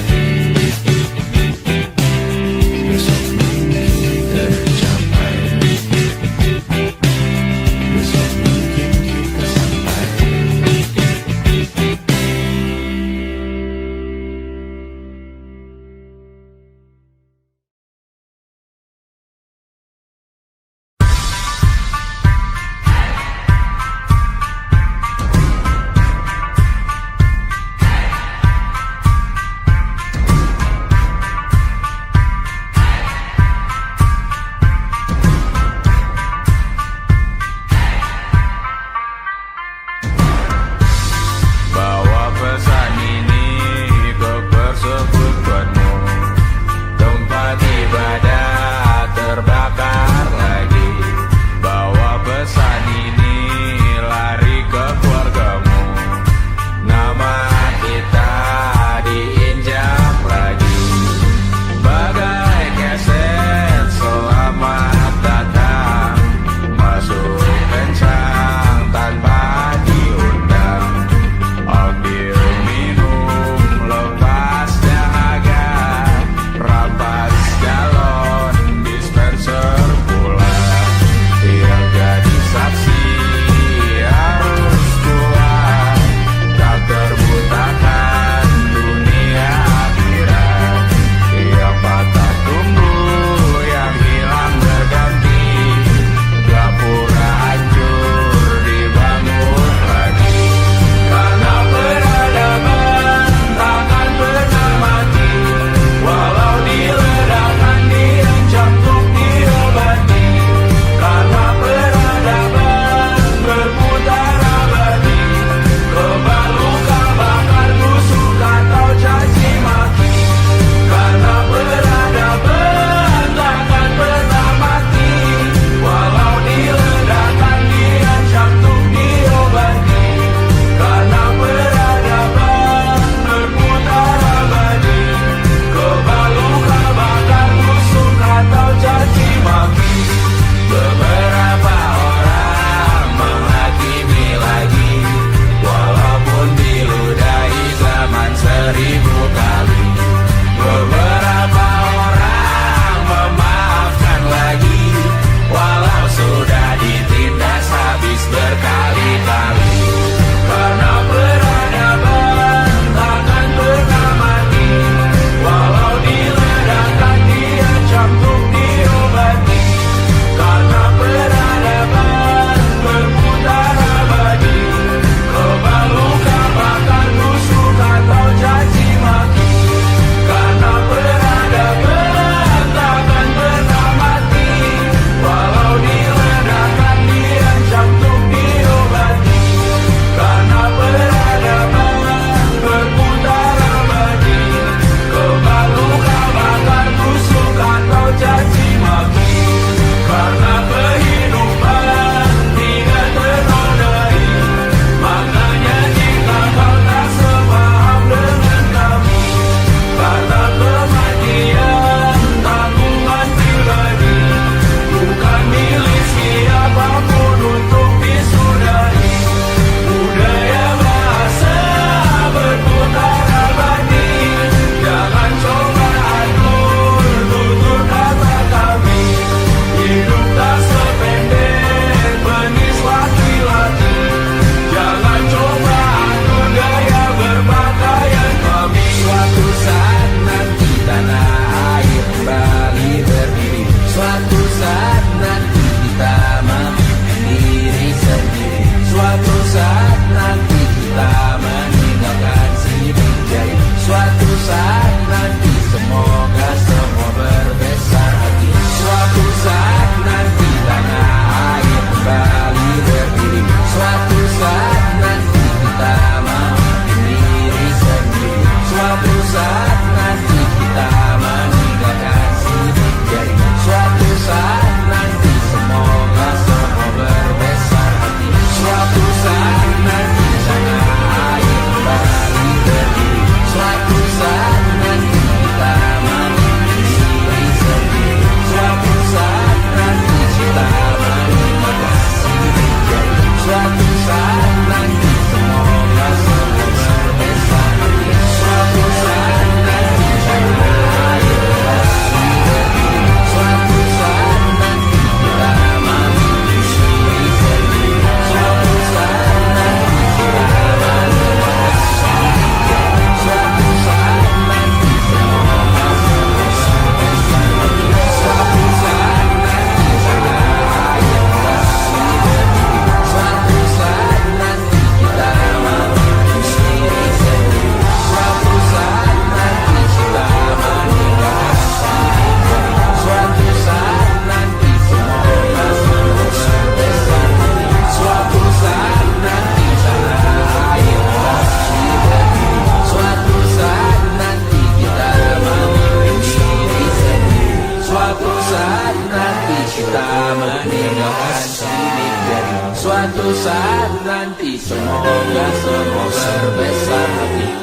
besok mungkin tercapai, besok mungkin kita sampai. saat nanti. Semoga semua berbesar hati.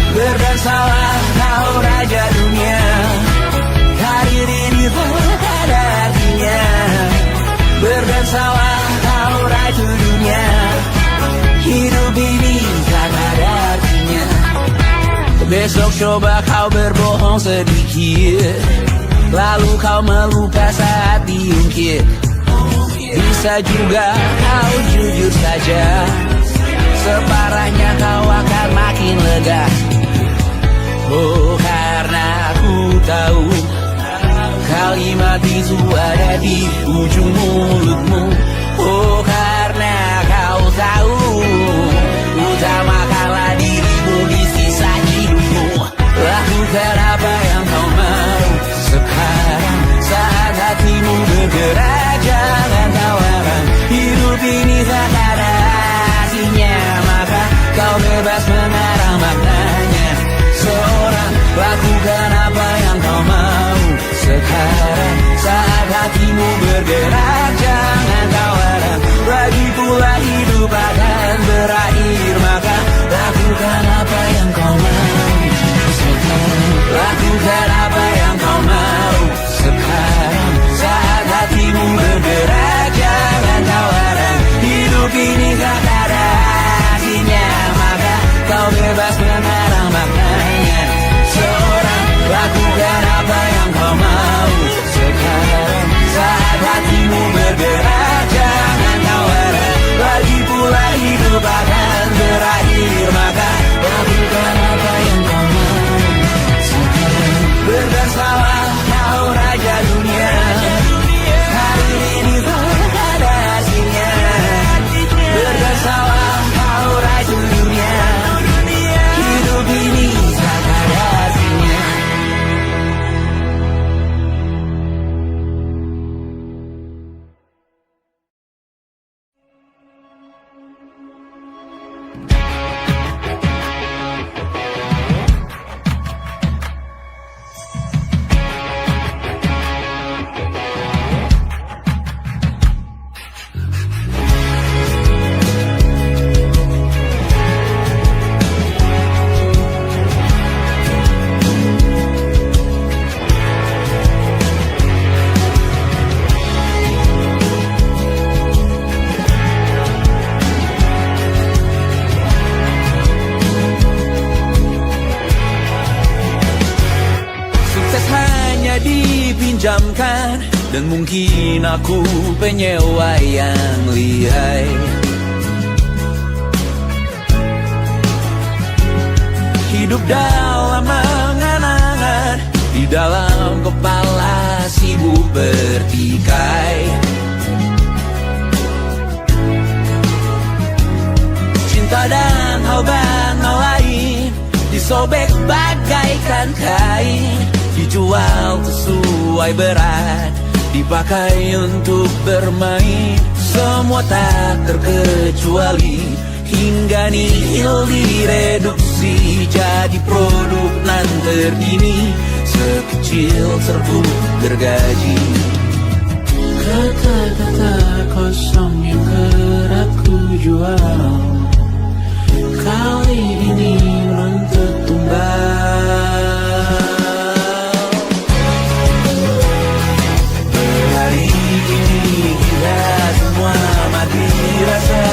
Besok coba kau berbohong sedikit, lalu kau melupa saat diungkit. Bisa juga kau jujur saja, separahnya kau akan makin lega. Oh, karena aku tahu kalimat itu ada di ujung mulutmu. Oh, karena kau tahu utamakanlah dirimu di sisa hidupmu. Lakukan apa yang kau mau sekarang, saat hatimu bergerak. Jangan tawaran, hidup ini tak ada artinya, maka kau bebas mengarang maknanya. Seorang, lakukan apa yang kau mau sekarang, saat hatimu bergerak. Jangan tawaran, lagi pula hidup akan berakhir, maka lakukan apa yang kau mau sekarang. Lakukan apa yang kau mau sekarang, saat hatimu bergerak. Jangan tawaran, hidup ini tak ada artinya, maka kau bebas mengarang maknanya. Seorang, lakukan apa yang kau mau sekarang, saat hatimu bergerak. Jangan tawaran, lagi pula hidup akan berakhir, maka lakukan apa yang kau mau sekarang. Berdesalah kau raja dunia, hari ini tak ada hasilnya. Berdesalah kau raja dunia, hidup ini tak ada hasilnya. Dipinjamkan, dan mungkin aku penyewa yang lihai. Hidup dalam angan-angan, di dalam kepala sibuk bertikai. Cinta dan hal lain disobek bagaikan kain, dijual sesuai berat, dipakai untuk bermain. Semua tak terkecuali, hingga nihil direduksi jadi produk nan terkini, sekecil serbuk gergaji. Kata-kata kosong yang kerap ku jual, kali ini menuntut tumbal. Hari ini kita semua mati rasa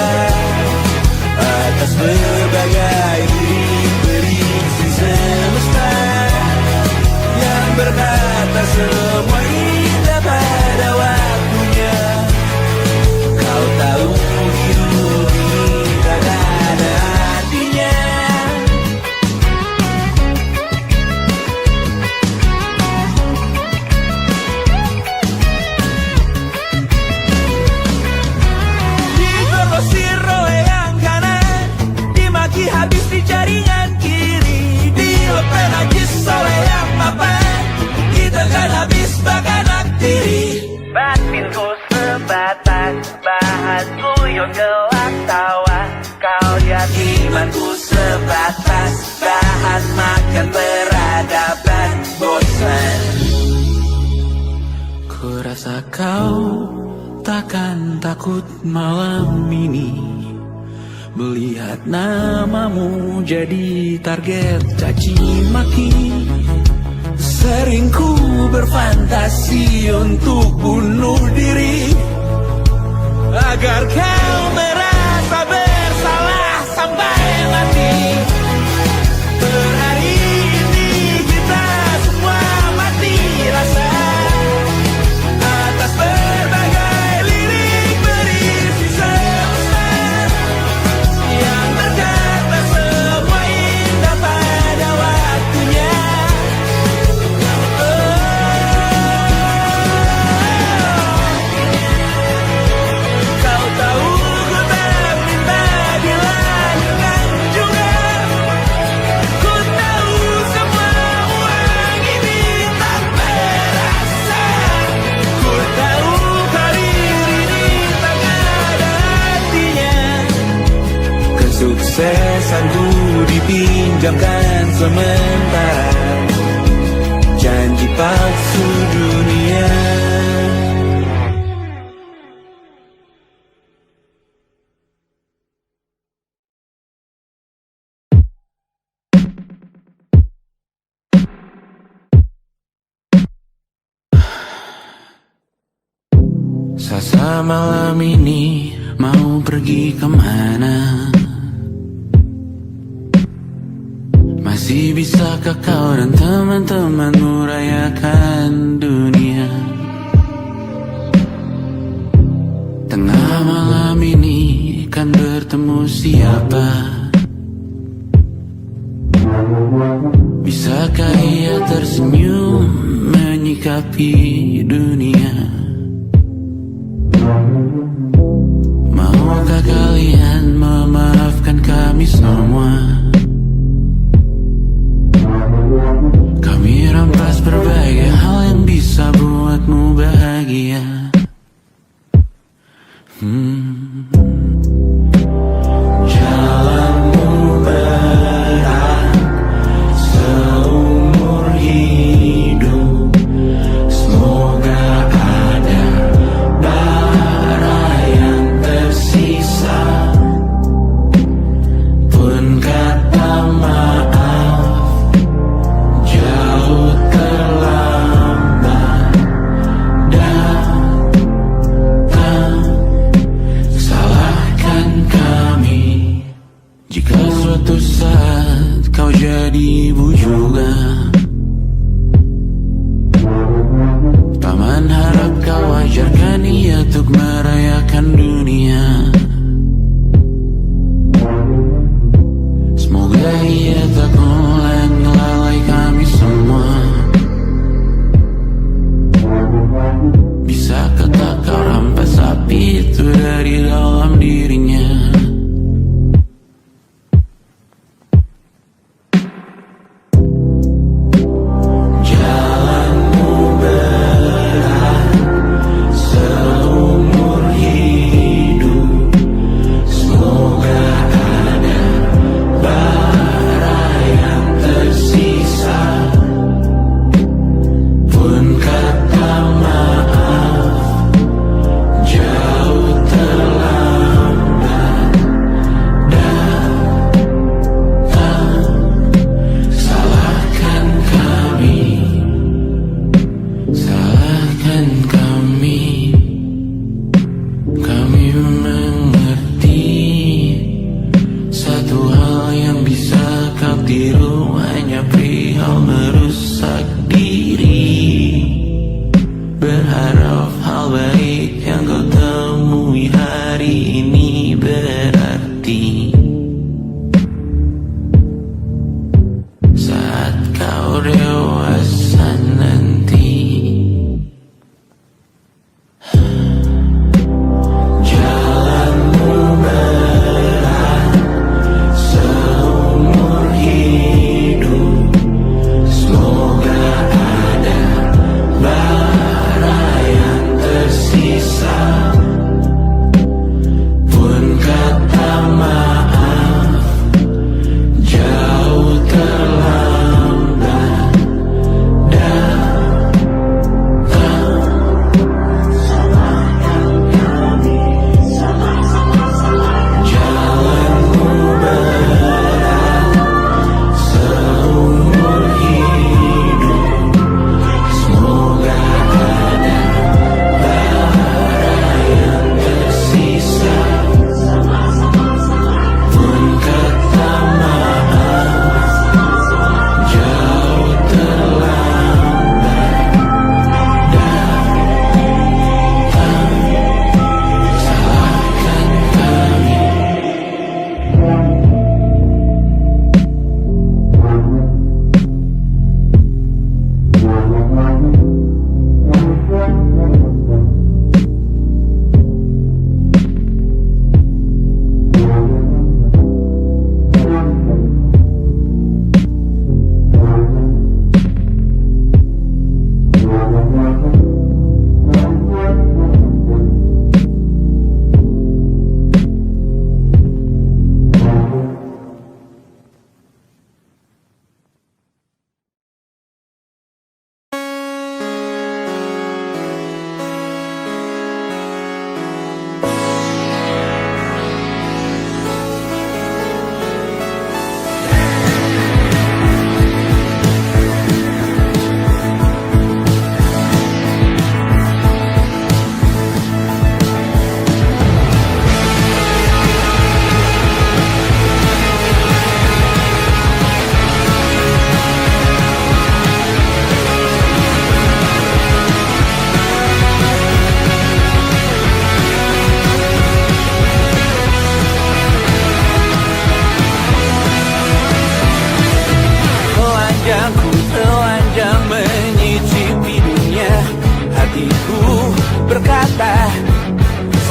atas berbagai prediksi semesta yang berkata semua indah pada waktunya. Kau tahu hidup ini tak ada artinya. Digrosir oleh yang kanan, dimaki habis di jaringan kiri, dilepeh najis oleh yang mapan, kita kan habis bakanak diri. Batinku sebatas bahanku yang gelap tawa, kau jadi imanku sebatas bahan makan peradaban bosan. Ku rasa kau takkan takut malam ini melihat namamu jadi target caci maki. Sering ku berfantasi untuk bunuh diri agar kau merasa bersalah sampai mati. Per hari ucapkan sementara, janji palsu dunia. Sasa malam ini mau pergi kemana? Masih bisakah kau dan teman-temanmu rayakan dunia? Tengah malam ini kan bertemu siapa? Bisakah ia tersenyum menyikapi dunia? Maukah kalian memaafkan kami semua? Kami rampas berbagai hal yang bisa buatmu bahagia. Jalanmu berat seumur hidup, semoga ada bara yang tersisa. Pun kata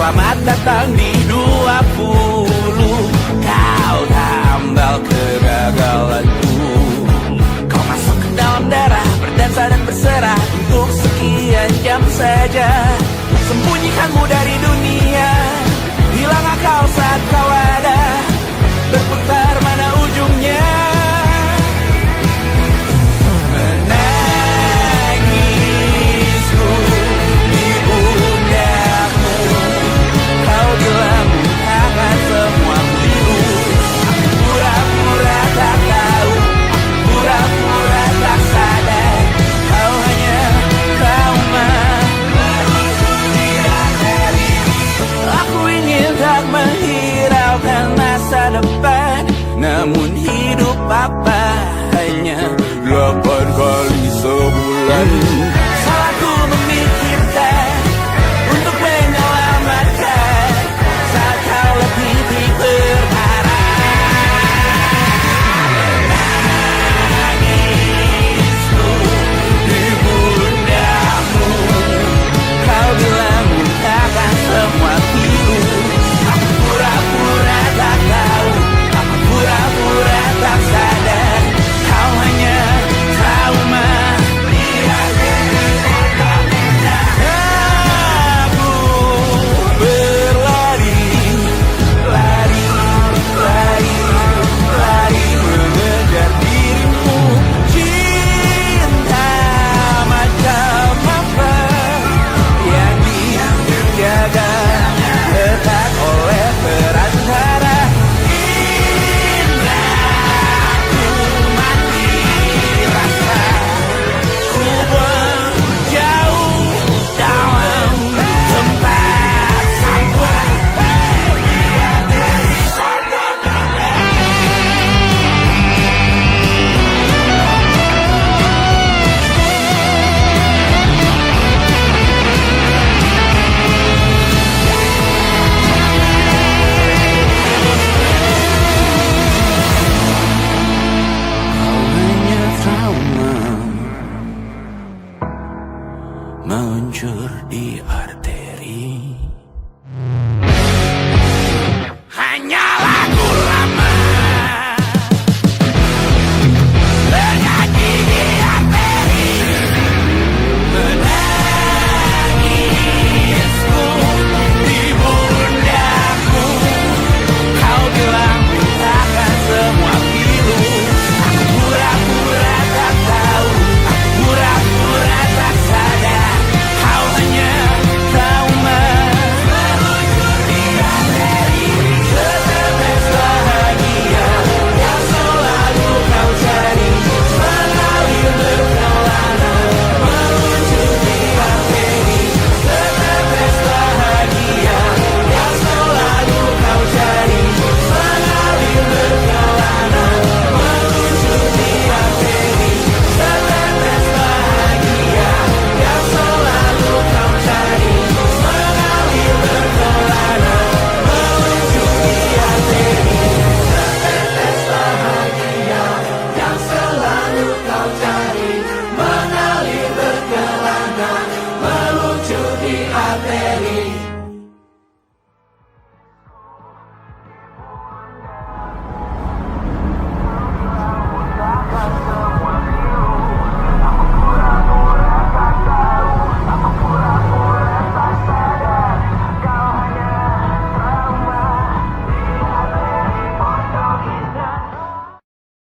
Selamat datang di 20. Kau tambal kegagalanku. Kau masuk ke dalam darah, berdansa dan berserah untuk sekian jam saja. Sembunyikanmu dari dunia, hilang akal saat kau ada, berputar mana ujungnya. Menangisku di pundakmu, kau bilang akan semua biru. Aku pura-pura tak tahu, pura-pura tak sadar, kau hanya trauma. Aku ingin tak menghiraukan masa depan, namun hidup apa hanya 8 kali sebulan.